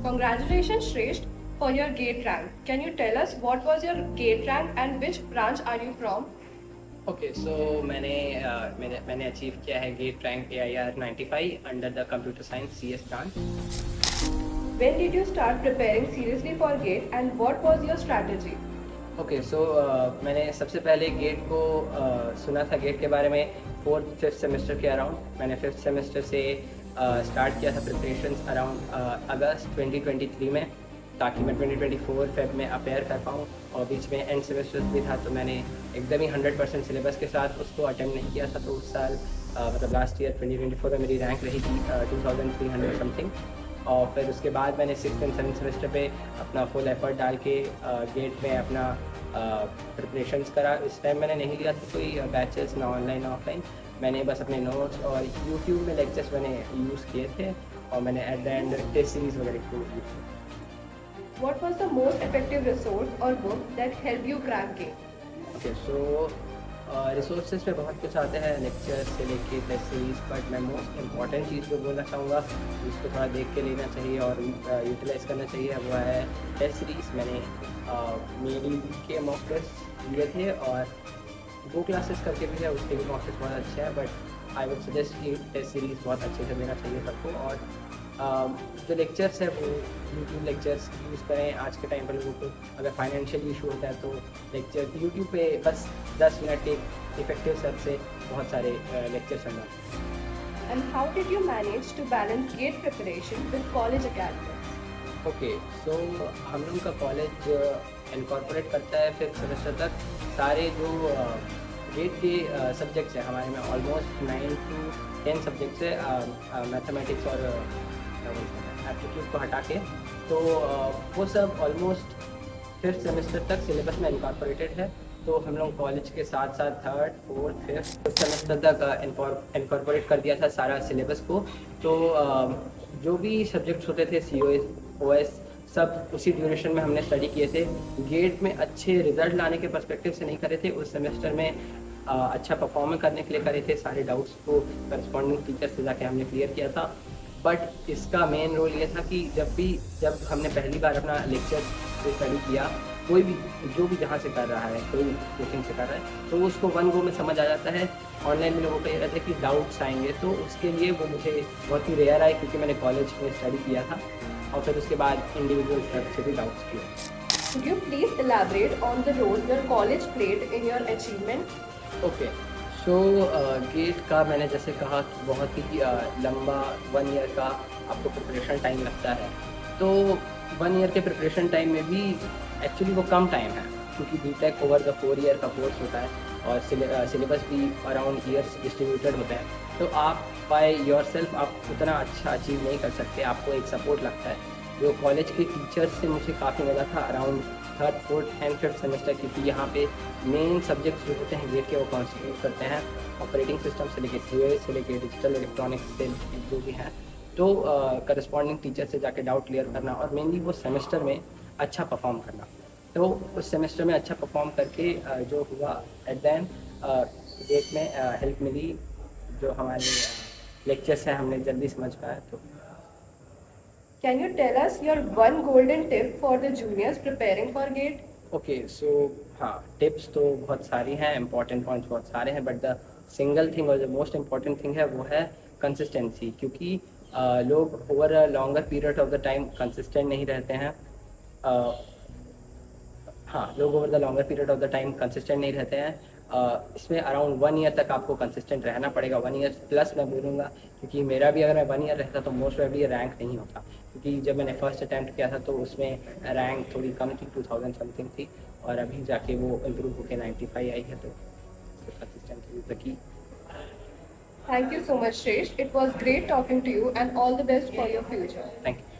Congratulations, Shresht, for your GATE rank. Can you tell us what was your GATE rank and which branch are you from? Okay so मैंने achieve किया है get rank AIR 95 under the computer science CS branch. When did you start preparing seriously for GATE and what was your strategy? Okay so मैंने सबसे पहले gate को सुना था gate के बारे में 4th-5th सेमेस्टर के अराउंड। मैंने 5th सेमेस्टर से स्टार्ट किया था प्रिपरेशंस अराउंड अगस्त 2023 में, ताकि मैं 2024 फेब में अपेयर कर पाऊँ। और बीच में एंड सेमेस्टर्स भी था, तो मैंने एकदम ही 100% सिलेबस के साथ उसको अटेम्प्ट नहीं किया था। तो उस साल मतलब लास्ट ईयर 2024 में मेरी रैंक रही थी 2300 समथिंग। और फिर उसके बाद मैंने 6th एंड 7th सेमेस्टर पे अपना फुल एफर्ट डाल के गेट में अपना प्रिपरेशंस करा। इस टाइम मैंने नहीं लिया था कोई बैचेस, ना ऑनलाइन ना ऑफलाइन। मैंने बस अपने नोट्स और यूट्यूब में लेक्चर्स मैंने यूज़ किए थे, और मैंने at the end test series वगैरह को यूज़ किया। What was the most effective resource or book that helped you crack GATE? Okay so resources पे बहुत कुछ आते हैं, लेक्चर से लेके टेस्ट सीरीज, बट मैं मोस्ट इम्पॉर्टेंट चीज़ जो बोलना चाहूँगा जिसको थोड़ा देख के लेना चाहिए और यूटिलाइज करना चाहिए, वो है टेस्ट सीरीज। मैंने मेरी के मॉक टेस्ट लिए थे और 2 क्लासेस करके भी है, उसके भी मॉक टेस्ट बहुत अच्छे हैं। बट आई वुड सजेस्ट कि टेस्ट सीरीज बहुत अच्छे से देना चाहिए सबको। और जो लेक्चर्स है वो यूट्यूब लेक्चर्स यूज़ करें। आज के टाइम पर लोगों को अगर फाइनेंशियल इशू होता है तो लेक्चर यूट्यूब पे बस 10 मिनट एक इफेक्टिव सर से बहुत सारे लेक्चर सुनना। And how did you manage to balance GATE preparation with college academics? Okay so हम लोग का कॉलेज इनकॉर्पोरेट करता है 5th सेमेस्टर तक सारे जो गेट के सब्जेक्ट्स हैं। हमारे में ऑलमोस्ट 9 to 10 सब्जेक्ट्स है मैथमेटिक्स और एप्टीट्यूड को हटा के। तो वो सब ऑलमोस्ट 5th सेमेस्टर तक सिलेबस में इनकॉर्पोरेटेड है। तो हम लोग कॉलेज के साथ साथ 3rd, 4th, 5th सेमेस्टर तक इनकॉर्पोरेट कर दिया था सारा सिलेबस को। तो जो भी सब्जेक्ट्स होते थे COS, OS, सब उसी ड्यूरेशन में हमने स्टडी किए थे। गेट में अच्छे रिजल्ट लाने के पर्सपेक्टिव से नहीं करे थे, उस सेमेस्टर में अच्छा परफॉर्म करने के लिए करे थे। सारे डाउट्स को करस्पॉन्डिंग टीचर से जाके हमने क्लियर किया था। बट इसका मेन रोल ये था कि जब हमने पहली बार अपना लेक्चर से स्टडी किया, कोई भी जो भी जहाँ से कर रहा है, कोई कोचिंग से कर रहा है, तो उसको 1 गो में समझ आ जाता है। ऑनलाइन में लोगों को ये रहता है कि डाउट्स आएंगे, तो उसके लिए वो मुझे बहुत ही रेयर आए, क्योंकि मैंने कॉलेज में स्टडी किया था और फिर उसके बाद इंडिविजुअल स्टेप से भी डाउट्स किए। Could you please elaborate on the role your college played in your achievement? Okay so gate का मैंने जैसे कहा कि बहुत ही लंबा 1 ईयर का आपको प्रिपरेशन टाइम लगता है। तो 1 ईयर के प्रिपरेशन टाइम में भी एक्चुअली वो कम टाइम है, क्योंकि बीटेक ओवर द 4 ईयर का कोर्स होता है और सिलेबस भी अराउंड ईयर्स डिस्ट्रीब्यूटेड होते हैं। तो आप बाय योर सेल्फ आप उतना अच्छा अचीव नहीं कर सकते, आपको एक सपोर्ट लगता है। जो कॉलेज के टीचर्स से मुझे काफ़ी मज़ा था around 3rd, 4th and 5th semester, क्योंकि यहाँ पे मेन सब्जेक्ट्स जो होते हैं गेट के वो कॉन्स्टिट्यूट करते हैं ऑपरेटिंग सिस्टम से लेके COS से लेके डिजिटल इलेक्ट्रॉनिक्स से जो भी हैं। तो करस्पॉन्डिंग टीचर से जाके डाउट क्लियर करना और मेनली वो सेमेस्टर में अच्छा परफॉर्म करना। तो उस सेमेस्टर में अच्छा परफॉर्म करके जो हुआ एट द एंड गेट में हेल्प मिली। जो हमारे लेक्चर्स हैं हमने जल्दी समझ पाया। तो Can you tell us your one golden tip for the juniors preparing for GATE? Okay so हाँ, टिप्स तो बहुत सारी हैं, इंपॉर्टेंट पॉइंट्स बहुत सारे हैं, बट द सिंगल थिंग और जो मोस्ट इम्पॉर्टेंट थिंग है वो है कंसिस्टेंसी। क्योंकि लोग over a longer period of the time consistent नहीं रहते हैं। हाँ, लोग over the longer period of the time consistent नहीं रहते हैं। इसमें अराउंड 1 ईयर तक आपको कंसिस्टेंट रहना पड़ेगा, 1 ईयर प्लस मैं बोलूँगा, क्योंकि मेरा भी अगर मैं 1 ईयर रहता तो मोस्ट प्रोबेबली रैंक नहीं होता। क्योंकि जब मैंने फर्स्ट अटैम्प्ट किया था तो उसमें रैंक थोड़ी कम थी, 2000 समथिंग थी, और अभी जाके वो इम्प्रूव होकर 95 आई है। तो consistent is the key. Thank you so much, Shresh. It was great talking to you and all the best for your future. Thank you.